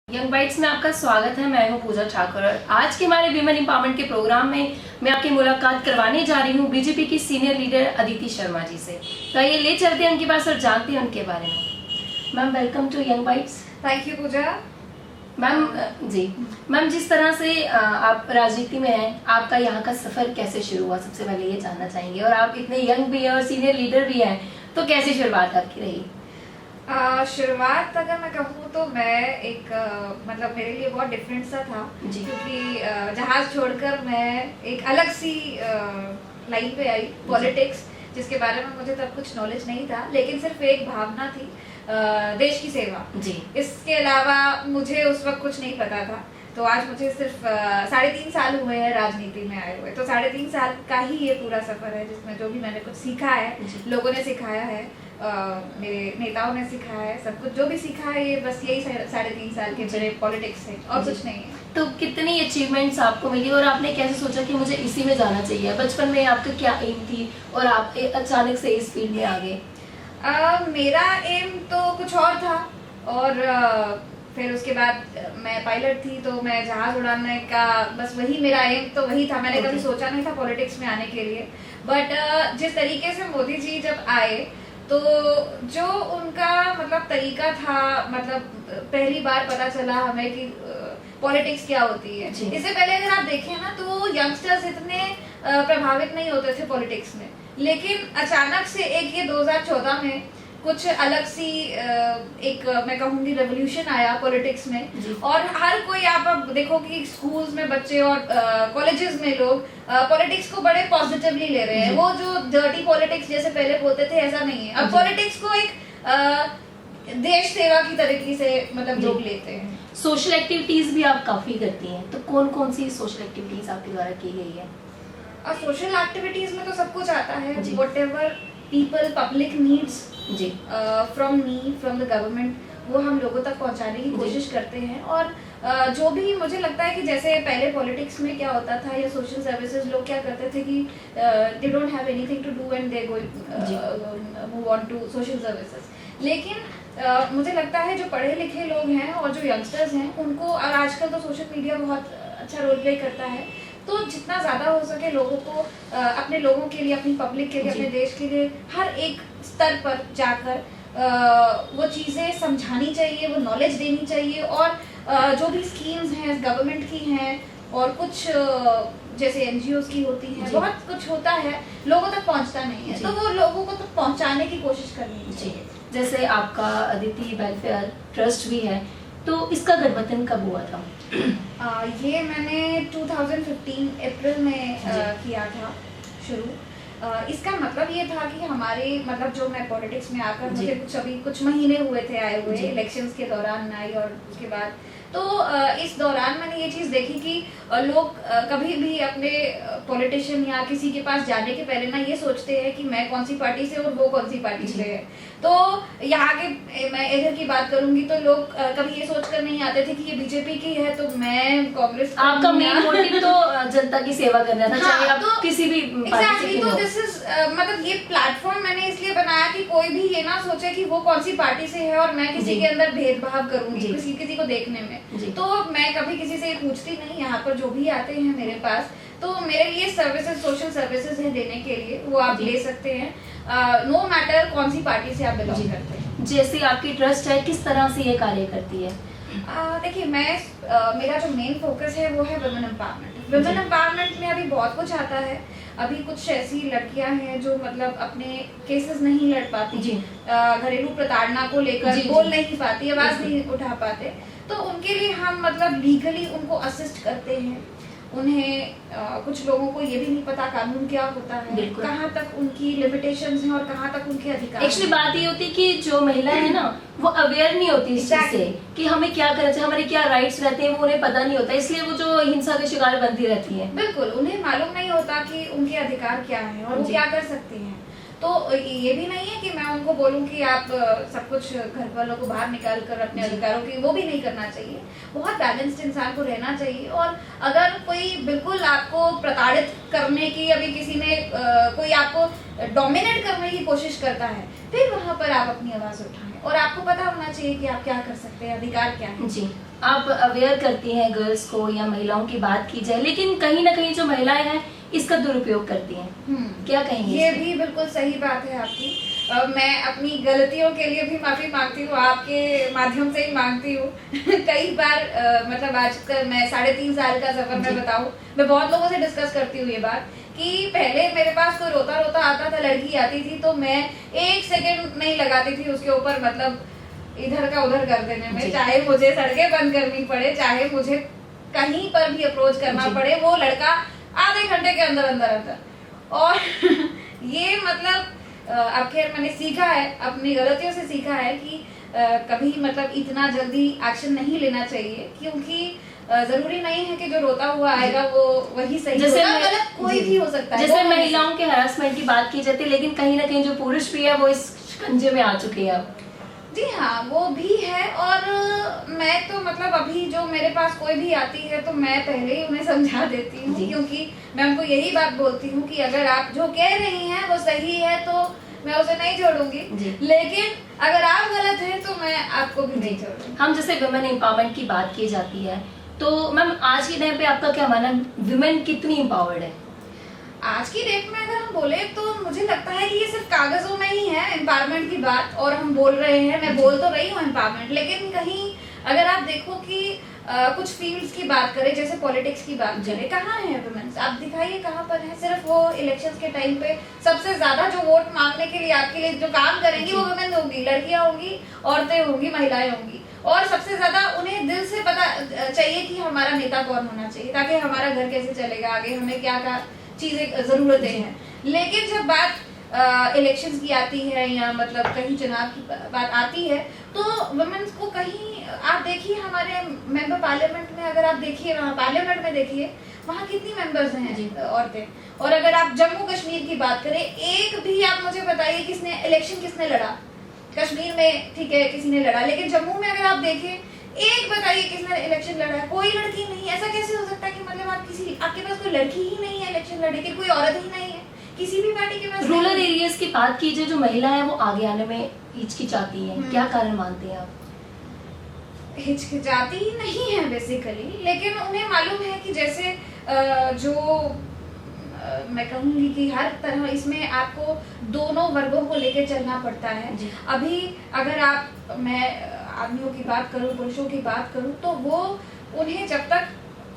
Young bytes में आपका स्वागत है। मैं हूं पूजा ठाकुर और आज के हमारे विमेन एम्पावरमेंट के प्रोग्राम में मैं आपकी मुलाकात करवाने जा रही हूं बीजेपी की सीनियर लीडर अदिति शर्मा जी से। तो ये ले चलते हैं उनके पास और जानते हैं उनके बारे में। Ma'am welcome to young bites. Thank you Pooja. Ma'am ma'am जिस तरह से आप राजनीति में हैं, आपका यहाँ का सफर कैसे शुरू हुआ, सबसे पहले ये जानना चाहेंगे। और आप इतने यंग भी हैं और सीनियर लीडर भी हैं, तो कैसी शुरुआत आपकी रही? शुरुआत अगर मैं कहूँ तो मैं एक मतलब मेरे लिए बहुत डिफरेंट सा था, क्योंकि जहाज छोड़कर मैं एक अलग सी लाइन पे आई, पॉलिटिक्स, जिसके बारे में मुझे तब कुछ नॉलेज नहीं था, लेकिन सिर्फ एक भावना थी, देश की सेवा जी। इसके अलावा मुझे उस वक्त कुछ नहीं पता था। तो आज मुझे सिर्फ 3.5 साल हुए हैं राजनीति में आए हुए, तो 3.5 साल का ही ये पूरा सफर है, जिसमें जो भी मैंने कुछ सीखा है, लोगों ने सिखाया है, मेरे नेताओं ने सिखाया है, सब कुछ जो भी सीखा है, ये बस यही 3.5 साल के मेरे पॉलिटिक्स है और कुछ नहीं है। तो कितनी अचीवमेंट्स आपको मिली और आपने कैसे सोचा कि मुझे इसी में जाना चाहिए? बचपन में आपका क्या एम थी और आप अचानक से इस फील्ड में आ गए? मेरा एम तो कुछ और था, और फिर उसके बाद मैं पायलट थी, तो मैं जहाज उड़ाने का बस वही मेरा एम तो वही था। मैंने कभी सोचा नहीं था पॉलिटिक्स में आने के लिए। बट जिस तरीके से मोदी जी जब आए, तो जो उनका मतलब तरीका था, मतलब पहली बार पता चला हमें कि पॉलिटिक्स क्या होती है। इससे पहले अगर आप देखें ना, तो यंगस्टर्स इतने प्रभावित नहीं होते थे पॉलिटिक्स में, लेकिन अचानक से एक ये 2014 में कुछ अलग सी एक मैं कहूँगी रेवोल्यूशन आया पॉलिटिक्स में, और हर कोई आप अब देखो कि स्कूल्स में बच्चे और कॉलेजेस में लोग पॉलिटिक्स को बड़े पॉजिटिवली ले रहे हैं। वो जो डर्टी पॉलिटिक्स जैसे पहले बोलते थे, ऐसा नहीं है। अब पॉलिटिक्स को एक देश सेवा की तरीके से मतलब लोग लेते हैं। सोशल एक्टिविटीज भी आप काफी करती हैं, तो कौन कौन सी सोशल एक्टिविटीज आपके द्वारा की गई है? सोशल एक्टिविटीज में तो सब कुछ आता है, whatever people public needs from me, from the government, वो हम लोगों तक पहुंचाने की कोशिश करते हैं। और जो भी मुझे लगता है कि जैसे पहले पॉलिटिक्स में क्या होता था या सोशल सर्विसेज, लोग क्या करते थे कि they don't have anything to do and they go move on to social services. लेकिन मुझे लगता है जो पढ़े लिखे लोग हैं और जो यंगस्टर्स हैं, उनको, और आजकल तो सोशल मीडिया बहुत अच्छा रोल प्ले करता है, तो जितना ज्यादा हो सके लोगों को अपने लोगों के लिए, अपनी पब्लिक के लिए, अपने देश के लिए हर एक स्तर पर जाकर वो चीजें समझानी चाहिए, वो नॉलेज देनी चाहिए। और जो भी स्कीम्स हैं गवर्नमेंट की हैं, और कुछ जैसे एनजीओज की होती हैं, बहुत कुछ होता है, लोगों तक पहुंचता नहीं है, तो वो लोगों को तक पहुंचाने की कोशिश करनी चाहिए। जैसे आपका अदिति वेलफेयर ट्रस्ट भी है, तो इसका गठबंधन कब हुआ था? ये मैंने 2015 अप्रैल में किया था शुरू। इसका मतलब ये था कि हमारे मतलब जो मैं पॉलिटिक्स में आकर मुझे कुछ महीने हुए थे आए हुए, इलेक्शंस के दौरान आई, और उसके बाद तो इस दौरान मैंने ये चीज देखी कि लोग कभी भी अपने पॉलिटिशियन या किसी के पास जाने के पहले ना ये सोचते हैं कि मैं कौन सी पार्टी से और वो कौन सी पार्टी से है। तो यहाँ के मैं इधर की बात करूंगी, तो लोग कभी ये सोचकर नहीं आते थे कि ये बीजेपी की है तो मैं कांग्रेस। आपका मेन मोटिव तो जनता की सेवा करना था, चाहे आप किसी भी एग्जैक्टली। तो दिस इज मतलब ये प्लेटफॉर्म मैंने इसलिए बनाया कि कोई भी ये ना सोचे कि वो कौन सी पार्टी से है और मैं किसी के अंदर भेदभाव करूंगी किसी को देखने में। तो मैं कभी किसी से पूछती नहीं, यहाँ पर जो भी आते हैं मेरे पास, तो मेरे लिए सर्विसेज, सोशल सर्विसेज है देने के लिए, वो आप ले सकते हैं, नो मैटर कौन सी पार्टी से आप बिलोंग करते हैं। जैसे आपकी ट्रस्ट है, किस तरह से ये कार्य करती है? देखिए, मैं मेरा जो मेन फोकस है वो है वुमेन एम्पावरमेंट। वुमेन एम्पावरमेंट में अभी बहुत कुछ आता है। अभी कुछ ऐसी लड़कियां हैं जो मतलब अपने केसेस नहीं लड़ पाती, घरेलू प्रताड़ना को लेकर बोल नहीं पाती, आवाज नहीं उठा पाते, तो उनके लिए हम मतलब लीगली उनको असिस्ट करते हैं। उन्हें कुछ लोगों को ये भी नहीं पता कानून क्या होता है, कहाँ तक उनकी लिमिटेशंस हैं और कहाँ तक उनके अधिकार। एक्चुअली बात ये होती है कि जो महिला है ना, वो अवेयर नहीं होती इस चीज से कि हमें क्या करना चाहिए, हमारे क्या राइट्स रहते हैं, वो उन्हें पता नहीं होता, इसलिए वो जो हिंसा के शिकार बनती रहती है। बिल्कुल, उन्हें मालूम नहीं होता कि उनके अधिकार क्या है और वो क्या कर सकती हैं। तो ये भी नहीं है कि मैं उनको बोलूं कि आप सब कुछ घर वालों को बाहर निकाल कर अपने अधिकारों की, वो भी नहीं करना चाहिए। बहुत बैलेंस्ड इंसान को रहना चाहिए। और अगर कोई बिल्कुल आपको प्रताड़ित करने की, अभी किसी ने कोई आपको डोमिनेट करने की कोशिश करता है, फिर वहां पर आप अपनी आवाज उठाएं। में, और आपको पता होना चाहिए कि आप क्या कर सकते हैं, अधिकार क्या है। जी, आप अवेयर करती हैं गर्ल्स को या महिलाओं की बात की जाए, लेकिन कहीं ना कहीं जो महिलाएं हैं इसका दुरुपयोग करती हैं, क्या कहेंगे? ये भी बिल्कुल सही बात है आपकी। मैं अपनी गलतियों के लिए भी माफी मांगती हूँ, आपके माध्यम से ही मांगती हूँ। कई बार मतलब आजकल मैं 3.5 साल का सफर मैं बताऊँ, मैं बहुत लोगों से डिस्कस करती हूँ ये बात कि पहले मेरे पास कोई रोता रोता आता था, लड़की आती थी तो मैं 1 सेकंड नहीं लगाती थी उसके ऊपर, मतलब इधर का उधर कर देने में, चाहे मुझे सड़कें बंद करनी पड़े, चाहे मुझे कहीं पर भी अप्रोच करना पड़े, वो लड़का आधे घंटे के अंदर अंदर अंदर। और ये मतलब अब खैर मैंने सीखा है, अपनी गलतियों से सीखा है कि कभी मतलब इतना जल्दी एक्शन नहीं लेना चाहिए, क्योंकि जरूरी नहीं है कि जो रोता हुआ आएगा वो वही सही होगा, गलत कोई भी हो सकता है। जैसे महिलाओं के हरासमेंट की बात की जाती है, लेकिन कहीं ना कहीं जो पुरुष भी है वो इस शिकंजे में आ चुके हैं अब। जी हाँ, वो भी है। और मैं तो मतलब अभी जो मेरे पास कोई भी आती है तो मैं पहले ही उन्हें समझा देती हूँ, क्योंकि मैं उनको यही बात बोलती हूँ कि अगर आप जो कह रही हैं वो सही है तो मैं उसे नहीं छोड़ूंगी, लेकिन अगर आप गलत हैं तो मैं आपको भी नहीं छोड़ूंगी। हम जैसे वुमेन एम्पावरमेंट की बात की जाती है, तो मैम आज के टाइम पे आपका क्या मानना, वुमेन कितनी एम्पावर्ड है? आज की डेट में अगर हम बोले तो मुझे लगता है कि ये सिर्फ कागजों में ही है एम्पावरमेंट की बात, और हम बोल रहे हैं, मैं बोल तो रही हूँ एम्पावरमेंट, लेकिन कहीं अगर आप देखो कि कुछ फील्ड्स की बात करें, जैसे पॉलिटिक्स की बात करें, कहाँ है वुमेन्स? आप दिखाइए कहाँ पर है। सिर्फ वो इलेक्शंस के टाइम पे सबसे ज्यादा जो वोट मांगने के लिए आपके लिए जो काम करेंगी वो वुमेन होंगी, लड़कियां होंगी, औरतें होंगी, महिलाएं होंगी, और सबसे ज्यादा उन्हें दिल से पता चाहिए कि हमारा नेता कौन होना चाहिए, ताकि हमारा घर कैसे चलेगा, आगे हमें क्या क्या चीजें जरूरतें हैं। लेकिन जब बात इलेक्शंस की आती है या मतलब कहीं चुनाव की बात आती है तो वुमेन्स को कहीं, आप देखिए हमारे मेंबर पार्लियामेंट में, अगर आप देखिए वहाँ पार्लियामेंट में देखिए वहाँ कितनी मेंबर्स हैं औरतें। और अगर आप जम्मू कश्मीर की बात करें, एक भी आप मुझे बताइए किसने इलेक्शन किसने लड़ा? कश्मीर में ठीक है किसी ने लड़ा, लेकिन जम्मू में अगर आप देखें, एक बताइए किसने इलेक्शन लड़ा है? कोई लड़की नहीं। ऐसा कैसे हो सकता है कि मतलब आपके पास कोई लड़की ही नहीं है इलेक्शन लड़ने की, कोई औरत ही नहीं है किसी भी पार्टी के पास? रूरल एरियाज की बात कीजिए, जो महिला है वो आगे आने में हिचकिचाती है, क्या कारण मानते हैं आप? हिचकिचाती ही नहीं है बेसिकली, लेकिन उन्हें मालूम है कि जैसे जो मैं कहूँगी कि हर तरह इसमें आपको दोनों वर्गों को लेकर चलना पड़ता है। अभी अगर मैं आदमियों की बात करूं, पुरुषों की बात करूं, तो वो उन्हें जब तक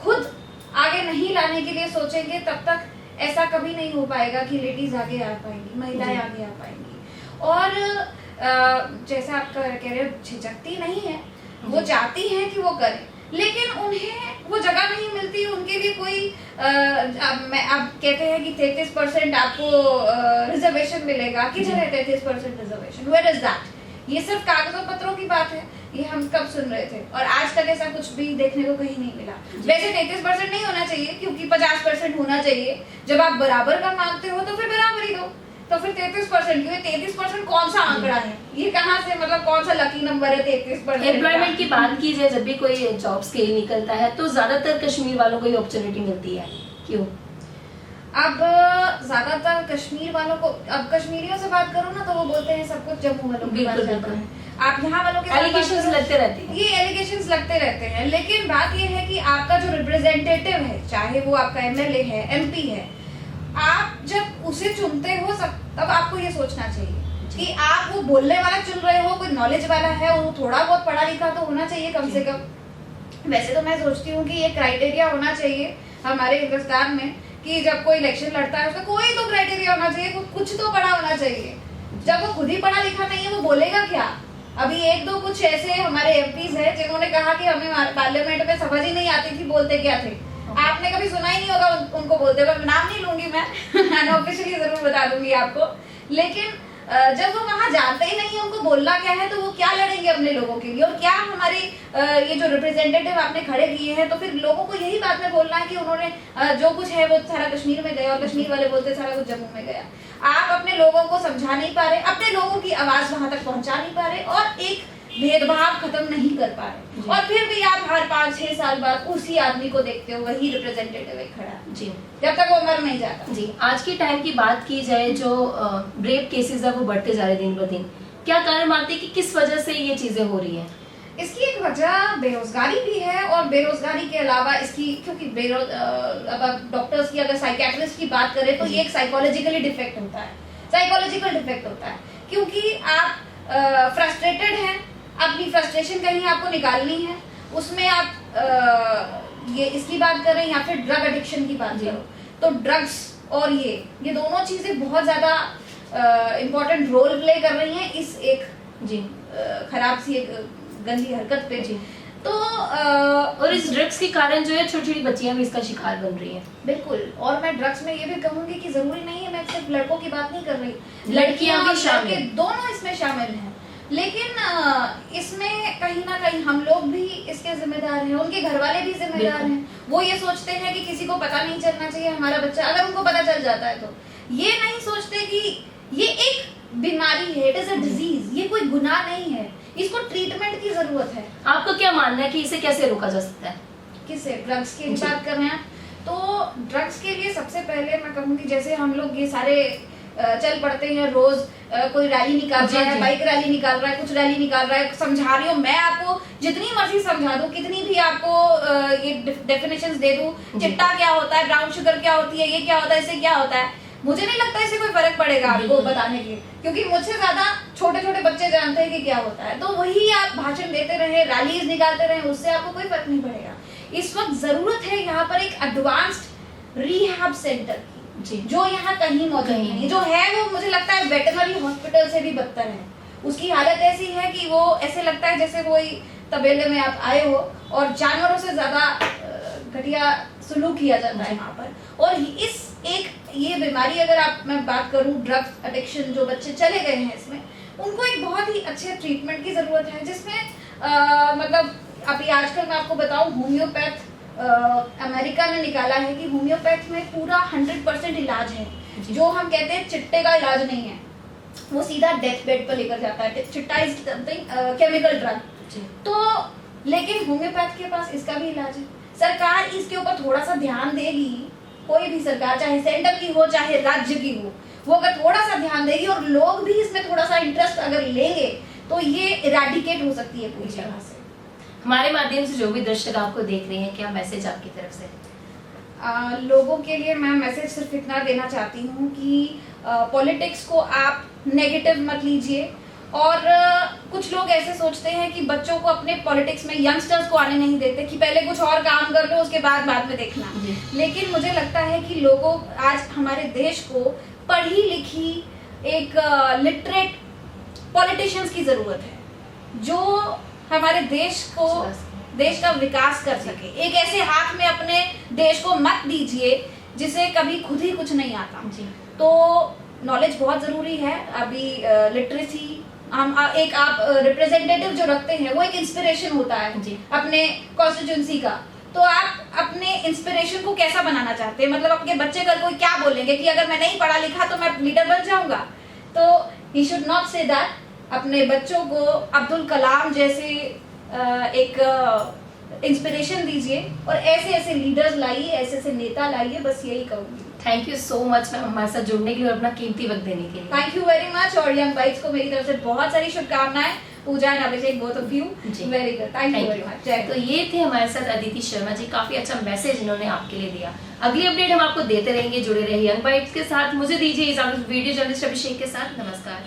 खुद आगे नहीं लाने के लिए सोचेंगे तब तक ऐसा कभी नहीं हो पाएगा कि लेडीज आगे आ पाएंगी, महिलाएं आगे आ पाएंगी। और जैसा आप कह रहे हो, झिझकती नहीं है, वो चाहती हैं कि वो करें, लेकिन उन्हें वो जगह नहीं मिलती। उनके लिए कोई अब कहते हैं कि 33% आपको रिजर्वेशन मिलेगा, किधर है 33% रिजर्वेशन? Where is that? ये सिर्फ कागजों पत्रों की बात है, ये हम कब सुन रहे थे, और आज तक ऐसा कुछ भी देखने को कहीं नहीं मिला। वैसे 33% नहीं होना चाहिए, क्योंकि 50% होना चाहिए। जब आप बराबर का मांगते हो तो फिर बराबर ही दो, तो फिर 33% क्यों? 33% कौन सा आंकड़ा है? ये कहाँ से, मतलब कौन सा लकी नंबर है 33%? एम्प्लॉयमेंट की बात की जाए, जब भी कोई जॉब्स के लिए निकलता है तो ज्यादातर कश्मीर वालों को ही अपॉर्चुनिटी मिलती है, क्यों? अब ज्यादातर कश्मीर वालों को, अब कश्मीरियों से बात करो ना तो वो बोलते हैं सब कुछ जम्मू वालों के पास जाता है। आप यहाँ वालों के एलिगेशंस लगते रहते हैं, ये एलिगेशंस लगते रहते हैं, लेकिन बात ये है कि आपका जो रिप्रेजेंटेटिव है, चाहे वो आपका एमएलए है, एमपी है, आप जब उसे चुनते हो तब आपको ये सोचना चाहिए कि आप वो बोलने वाला चुन रहे हो, कोई नॉलेज वाला है, वो थोड़ा बहुत पढ़ा लिखा तो होना चाहिए कम से कम। वैसे तो मैं सोचती हूँ कि ये क्राइटेरिया होना चाहिए हमारे हिंदुस्तान में कि जब कोई इलेक्शन लड़ता है उसका कोई तो क्राइटेरिया होना चाहिए, कुछ तो पढ़ा होना चाहिए। जब वो खुद ही पढ़ा लिखा नहीं है, वो बोलेगा क्या? अभी 1-2 कुछ ऐसे हमारे एमपीज हैं जिन्होंने कहा कि हमें पार्लियामेंट में समझ ही नहीं आती थी बोलते क्या थे। आपने कभी सुना ही नहीं होगा उनको बोलते हुए, नाम नहीं लूंगी मैं, अनऑफिशियली जरूर बता दूंगी आपको। लेकिन जब वो वहां जानते ही नहीं है उनको बोलना क्या है, तो वो क्या लड़ेंगे अपने लोगों के लिए? और क्या हमारी ये जो रिप्रेजेंटेटिव आपने खड़े किए हैं, तो फिर लोगों को यही बात में बोलना है कि उन्होंने जो कुछ है वो सारा कश्मीर में गया, और कश्मीर वाले बोलते सारा कुछ जम्मू में गया। आप अपने लोगों को समझा नहीं पा रहे, अपने लोगों की आवाज वहां तक पहुंचा नहीं पा रहे, और एक भेदभाव खत्म नहीं कर पा रहे, और फिर भी आप हर 5-6 साल बाद उसी आदमी को देखते हो, वही रिप्रेजेंटेटिव एक खड़ा जी, जब तक वो मर नहीं जाता। जी, आज के टाइम की बात की जाए, जो रेप केसेस है वो बढ़ते जा रहे दिन ब दिन, क्या कारण मानते हैं कि किस वजह से ये चीजें हो रही हैं? इसकी एक वजह बेरोजगारी भी है, और बेरोजगारी के अलावा इसकी, क्योंकि अब आप डॉक्टर्स की, अगर साइकियाट्रिस्ट की बात करें तो ये एक साइकोलॉजिकली डिफेक्ट होता है, साइकोलॉजिकल डिफेक्ट होता है, क्योंकि आप फ्रस्ट्रेटेड हैं, अपनी फ्रस्ट्रेशन कहीं आपको निकालनी है, उसमें आप ये इसकी बात करें या फिर ड्रग एडिक्शन की बात करो, तो ड्रग्स और ये दोनों चीजें बहुत ज्यादा इम्पोर्टेंट रोल प्ले कर रही हैं इस एक खराब सी एक गंदी हरकत पे। तो और इस ड्रग्स के कारण जो है छोटी छोटी बच्चियां भी इसका शिकार बन रही हैं। बिल्कुल, और मैं ड्रग्स में ये भी कहूंगी कि जरूरी नहीं है, मैं सिर्फ लड़कों की बात नहीं कर रही, लड़कियां भी शामिल, दोनों इसमें शामिल हैं। लेकिन इसमें कहीं ना कहीं हम लोग भी इसके जिम्मेदार हैं, उनके घर वाले भी जिम्मेदार हैं। वो ये सोचते हैं कि किसी को पता नहीं चलना चाहिए हमारा बच्चा, अगर उनको पता चल जाता है तो ये नहीं सोचते कि ये एक बीमारी है, इट इज अ डिजीज, ये कोई गुनाह नहीं है, इसको ट्रीटमेंट की जरूरत है। आपको क्या मानना है कि इसे कैसे रोका जा सकता है? किसे? ड्रग्स की बात कर रहे हैं तो ड्रग्स के लिए सबसे पहले मैं कहूंगी, जैसे हम लोग ये सारे चल पड़ते हैं रोज, कोई रैली निकाल रहा है, बाइक रैली निकाल रहा है, कुछ रैली निकाल रहा है, समझा रही हूँ मैं आपको, जितनी मर्जी समझा दूं, कितनी भी आपको ये डेफिनेशंस दे दूं, चिट्टा क्या होता है, ब्राउन शुगर क्या होती है, ये क्या होता है, इससे क्या होता है, मुझे नहीं लगता इससे कोई फर्क पड़ेगा आपको बताने के, क्योंकि मुझसे ज्यादा छोटे छोटे बच्चे जानते हैं कि क्या होता है। तो वही आप भाषण देते रहे, रैलीज निकालते रहे, उससे आपको कोई फर्क नहीं पड़ेगा। इस वक्त जरूरत है यहाँ पर एक एडवांस्ड रिहैब सेंटर की, जो यहाँ कहीं मौजूद नहीं है। जो है वो मुझे लगता है वेटरनरी हॉस्पिटल से भी बदतर है। उसकी हालत ऐसी है कि वो ऐसे लगता है जैसे कोई तबेले में आप आए हो और जानवरों से ज्यादा घटिया सुलूक किया जाता है यहाँ पर। और इस एक ये बीमारी, अगर आप मैं बात करूँ ड्रग्स एडिक्शन, जो बच्चे चले गए हैं इसमें, उनको एक बहुत ही अच्छे ट्रीटमेंट की जरूरत है, जिसमें मतलब अभी आजकल मैं आपको बताऊं, होम्योपैथ अमेरिका ने निकाला है कि होम्योपैथ में पूरा 100% इलाज है। जो हम कहते हैं चिट्टे का इलाज नहीं है, वो सीधा डेथ बेड पर लेकर जाता है। चिट्टा इज समथिंग केमिकल ड्रग, तो लेकिन होम्योपैथ के पास इसका भी इलाज है। सरकार इसके ऊपर थोड़ा सा ध्यान देगी, कोई भी सरकार, चाहे सेंटर की हो चाहे राज्य की हो, वो अगर थोड़ा सा ध्यान देगी और लोग भी इसमें थोड़ा सा इंटरेस्ट अगर लेंगे तो ये इरेडिकेट हो सकती है पूरी तरह से। हमारे माध्यम से जो भी दर्शक आपको देख रहे हैं, क्या मैसेज आपकी तरफ से? लोगों के लिए मैं मैसेज सिर्फ इतना देना चाहती हूँ कि पॉलिटिक्स को आप नेगेटिव मत लीजिए। और कुछ लोग ऐसे सोचते हैं कि बच्चों को अपने पॉलिटिक्स में, यंगस्टर्स को आने नहीं देते, कि पहले कुछ और काम कर लो उसके बाद में देखना। लेकिन मुझे लगता है कि लोगों, आज हमारे देश को पढ़ी लिखी एक लिटरेट पॉलिटिशियंस की जरूरत है, जो हमारे देश का विकास कर सके। एक ऐसे हाथ में अपने देश को मत दीजिए जिसे कभी खुद ही कुछ नहीं आता। तो नॉलेज बहुत जरूरी है। अभी लिटरेसी, हम एक आप रिप्रेजेंटेटिव जो रखते हैं वो एक इंस्पिरेशन होता है अपने कॉन्स्टिट्यूंसी का। तो आप अपने इंस्पिरेशन को कैसा बनाना चाहते हैं? मतलब आपके बच्चे कल कोई क्या बोलेंगे कि अगर मैं नहीं पढ़ा लिखा तो मैं लीडर बन जाऊंगा, तो he should not say that. अपने बच्चों को अब्दुल कलाम जैसे एक इंस्पिरेशन दीजिए और ऐसे ऐसे लीडर्स लाइए, ऐसे ऐसे नेता लाइए, बस यही कहूंगी। Thank you so much ma'am हमारे साथ जुड़ने के लिए और अपना कीमती वक्त देने के लिए। Thank you very much. और यंग बाइट्स को मेरी तरफ से बहुत सारी शुभकामनाएं। Pooja and Abhishek, both of you, very good, thank you very much. तो ये थे हमारे साथ अदिति शर्मा जी, काफी अच्छा मैसेज इन्होंने आपके लिए दिया। अगली अपडेट हम आपको देते रहेंगे, जुड़े रहिए यंग बाइट्स के साथ। मुझे दीजिए इजाजत वीडियो जर्नलिस्ट अभिषेक के साथ। नमस्कार।